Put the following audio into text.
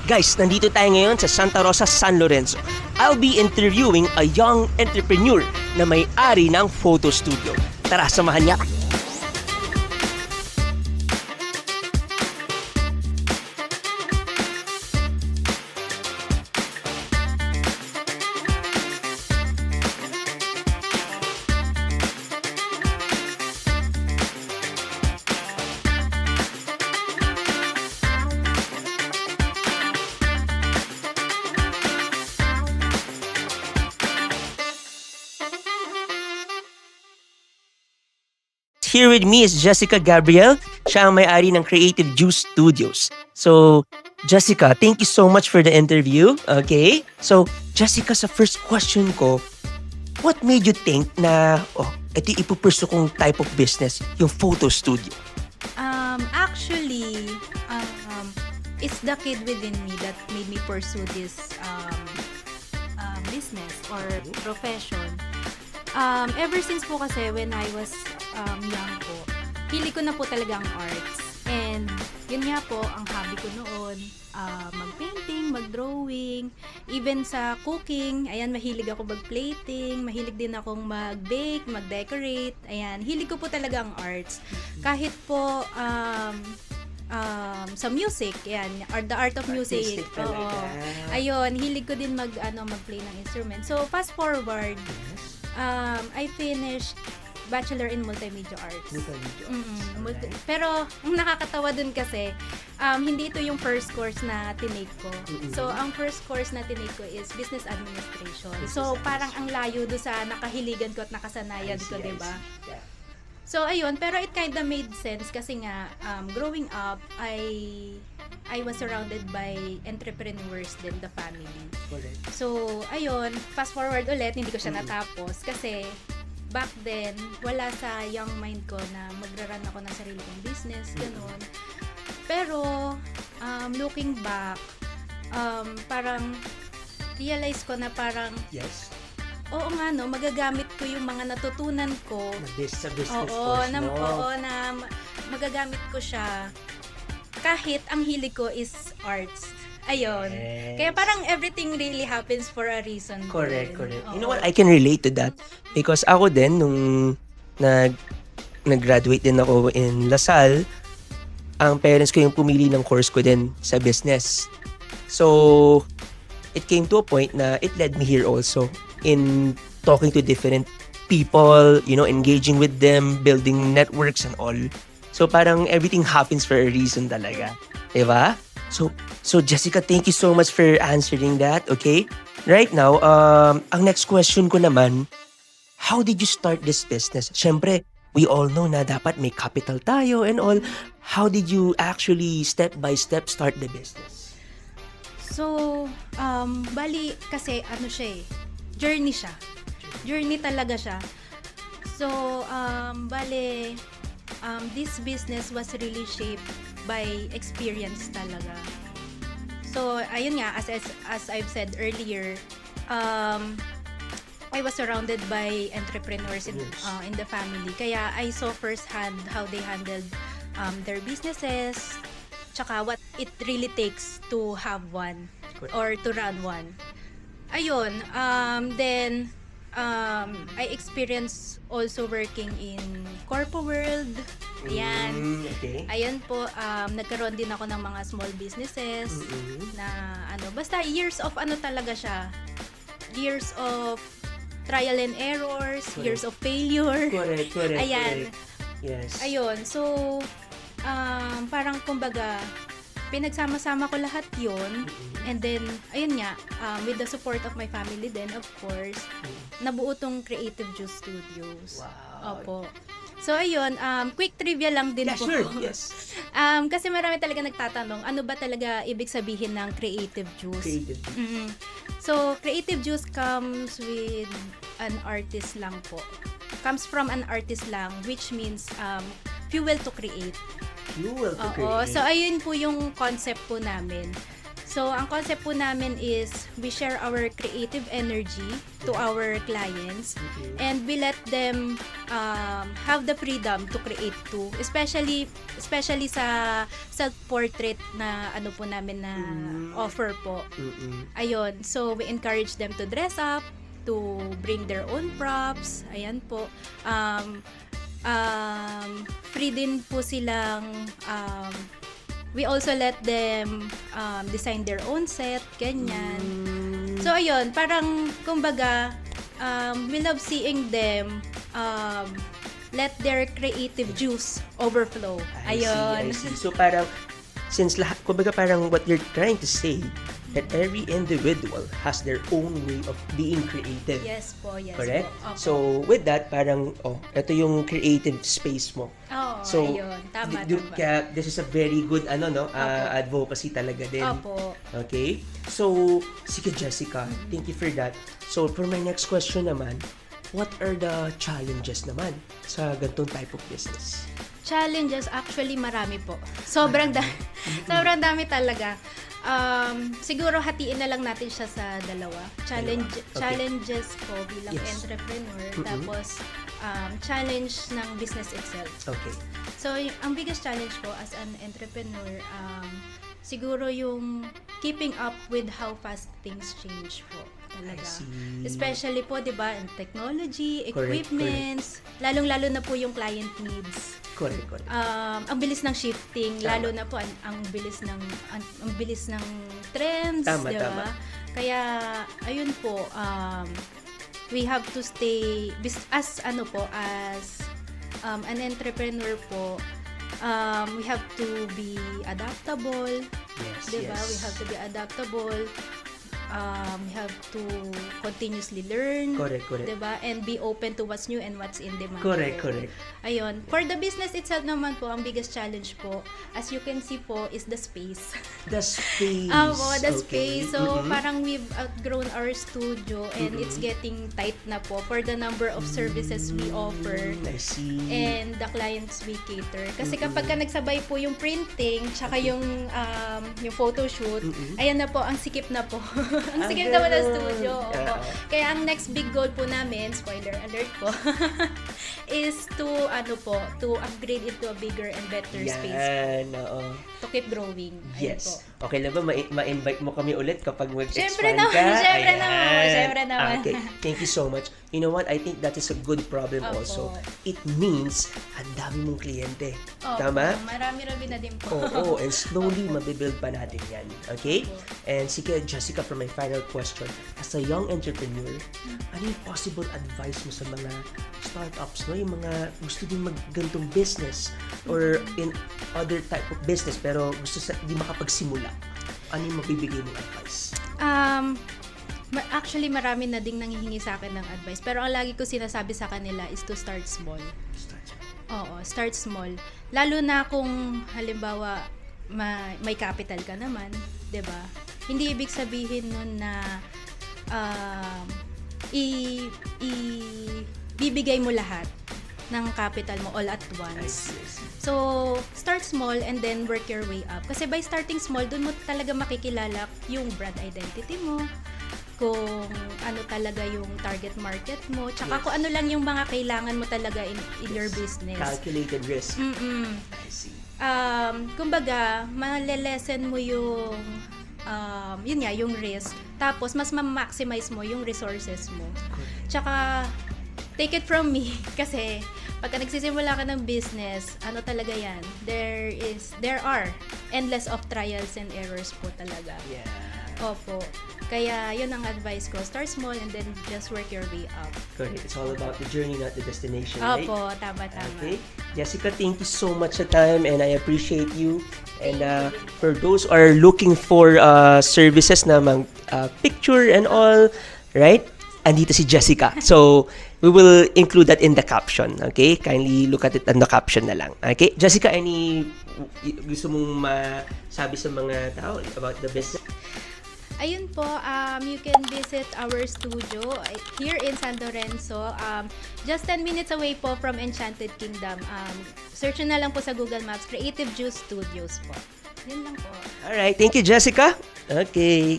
Guys, nandito tayo ngayon sa Santa Rosa, San Lorenzo. I'll be interviewing a young entrepreneur na may-ari ng photo studio. Tara, samahan niya. Here with me is Jessica Gabriel. Siya ang may-ari ng Creative Juice Studios. So, Jessica, thank you so much for the interview. Okay? So, Jessica, sa first question ko, what made you think na, ito yung ipupursue kong type of business, yung photo studio? Actually, it's the kid within me that made me pursue this business or profession. Ever since po kasi when I was young po, hili ko na po talaga ang arts. And yun nga po, ang hobby ko noon, mag-painting, mag-drawing, even sa cooking, ayan, mahilig ako mag-plating, mahilig din akong mag-bake, mag-decorate, ayan, hilig ko po talaga ang arts. Kahit po, sa music, yan, or the art of music. Oo. Ayun, hilig ko din mag-play ng instrument. So, fast forward, I finished Bachelor in Multimedia Arts. Pero, ang nakakatawa dun kasi, hindi ito yung first course na tinake ko. So, ang first course na tinake ko is Business Administration. So, parang ang layo doon sa nakahiligan ko at nakasanayan ko, diba? So, ayun. Pero it kinda made sense kasi nga, growing up, I was surrounded by entrepreneurs din, the family. Correct. So, ayun, fast forward ulit, hindi ko siya natapos kasi back then, wala sa young mind ko na magra-run ako ng sarili kong business, ganun. Pero, looking back, parang realize ko na parang, Yes. oo nga no, magagamit ko yung mga natutunan ko. Sa business Oo, course, no? na magagamit ko siya kahit ang hilig ko is arts. Ayun. Yes. Kaya parang everything really happens for a reason. Correct, din. correct. Oo. You know what? I can relate to that. Because ako din, nung nag-graduate din ako in LaSalle, ang parents ko yung pumili ng course ko din sa business. So, it came to a point na it led me here also in talking to different people, you know, engaging with them, building networks and all. So, parang everything happens for a reason talaga. Diba? So Jessica, thank you so much for answering that, okay? Right now, ang next question ko naman, how did you start this business? Siyempre, we all know na dapat may capital tayo and all. How did you actually step by step start the business? So, bali kasi ano siya journey siya. Journey talaga siya. So, bali, this business was really shaped by experience talaga. So, ayun nga, as I've said earlier, I was surrounded by entrepreneurs in the family. Kaya I saw firsthand how they handled their businesses, tsaka what it really takes to have one or to run one. Ayun, then I experienced also working in corpo world. Ayan. Okay. Ayan po, nagkaroon din ako ng mga small businesses na basta years of talaga siya. Years of trial and errors, years of failure. Correct. Ayan. Correct. Yes. Ayun. So, parang kumbaga, pinagsama-sama ko lahat yon. And then, ayun nga, with the support of my family then, of course, nabuo tong Creative Juice Studios. Wow. Opo. So, ayun, quick trivia lang din po. Sure. Yes. Kasi marami talaga nagtatanong, ano ba talaga ibig sabihin ng Creative Juice? Creative. So, Creative Juice comes with an artist lang po. Comes from an artist lang, which means fuel to create. Fuel to Oo. create. So, ayun po yung concept po namin. So, So, ang concept po namin is we share our creative energy to our clients and we let them have the freedom to create too. Especially sa self-portrait na ano po namin na offer po. Ayun. So, we encourage them to dress up, to bring their own props. Ayan po. Free din po silang we also let them design their own set, ganyan. So ayun, parang kumbaga we love seeing them let their creative juice overflow. Ayun. I see. So parang since lahat, kumbaga parang what you're trying to say that every individual has their own way of being creative. Yes po, yes Correct? po. Opo. So, with that, parang, ito yung creative space mo. Oo, So, ayun. Tama, kaya this is a very good, advocacy talaga din. Opo. Okay? So, sige Jessica, thank you for that. So, for my next question naman, what are the challenges naman sa ganitong type of business? Challenges, actually marami po. Sobrang dami talaga. Siguro hatiin na lang natin siya sa dalawa. Challenges ko bilang entrepreneur, tapos challenge ng business itself. Okay. So, ang biggest challenge ko as an entrepreneur, siguro yung keeping up with how fast things change po talaga. Especially po, 'di ba, in technology, equipments, lalong-lalo na po yung client needs. Correct. Ang bilis ng shifting, lalo na po ang bilis ng trends, Tama, 'di ba? Kaya ayun po, we have to stay as an entrepreneur po. We have to be adaptable. Yes, Diba? yes. We have to be adaptable. We have to continuously learn. Correct. Diba? And be open to what's new and what's in demand. Correct. Ayun. For the business itself naman po, ang biggest challenge po, as you can see po, is the space. The space. The Okay. space. So, parang we've outgrown our studio and it's getting tight na po for the number of services we offer. I see. And the clients we cater. Kasi kapag ka nagsabay po yung printing, tsaka yung photo shoot, ayan na po, ang sikip na po. Ang sikip naman ng studio. Opo. Kaya ang next big goal po namin, spoiler alert po, is to upgrade into a bigger and better space. Yan, oo. To keep growing. Ayun Yes. po. Okay lang ba ma-invite mo kami ulit kapag mag-expand Syempre ka? naman. Okay. Thank you so much. You know what? I think that is a good problem Opo. also. It means ang dami mong kliyente. Opo. Tama? Marami-rami na din po. Oo. And slowly mabibuild pa natin yan. Okay? Opo. And sige, Jessica, for my final question. As a young entrepreneur, ano yung possible advice mo sa mga startups, no? Yung mga gusto din mag-gantong business or in other type of business pero gusto di makapagsimula. Ano yung mabibigay mong advice? Actually, marami na ding nanghihingi sa akin ng advice. Pero ang lagi ko sinasabi sa kanila is to start small. Oo, start small. Lalo na kung halimbawa may capital ka naman, 'di ba? Hindi ibig sabihin nun na bibigay mo lahat ng capital mo all at once. So, start small and then work your way up. Kasi by starting small, dun mo talaga makikilala yung brand identity mo, kung ano talaga yung target market mo, tsaka kung ano lang yung mga kailangan mo talaga in your business. Calculated risk. I see. Kumbaga, malelesen mo yung yung risk. Tapos, mas ma-maximize mo yung resources mo. Tsaka, take it from me, kasi pagka nagsisimula ka ng business, ano talaga yan, there are endless of trials and errors po talaga. Yeah. Opo. Kaya, yun ang advice ko. Start small and then just work your way up. Correct. It's all about the journey, not the destination, right? Opo, tama. Okay. Jessica, thank you so much sa time and I appreciate you. And for those who are looking for services na picture and all, right? Andito si Jessica. So, we will include that in the caption. Okay? Kindly look at it in the caption na lang. Okay? Jessica, any gusto mong masabi sa mga tao about the business? Ayun po, you can visit our studio here in San Lorenzo. Just 10 minutes away po from Enchanted Kingdom. Search na lang po sa Google Maps, Creative Juice Studios po. Yun lang po. Alright, thank you, Jessica. Okay.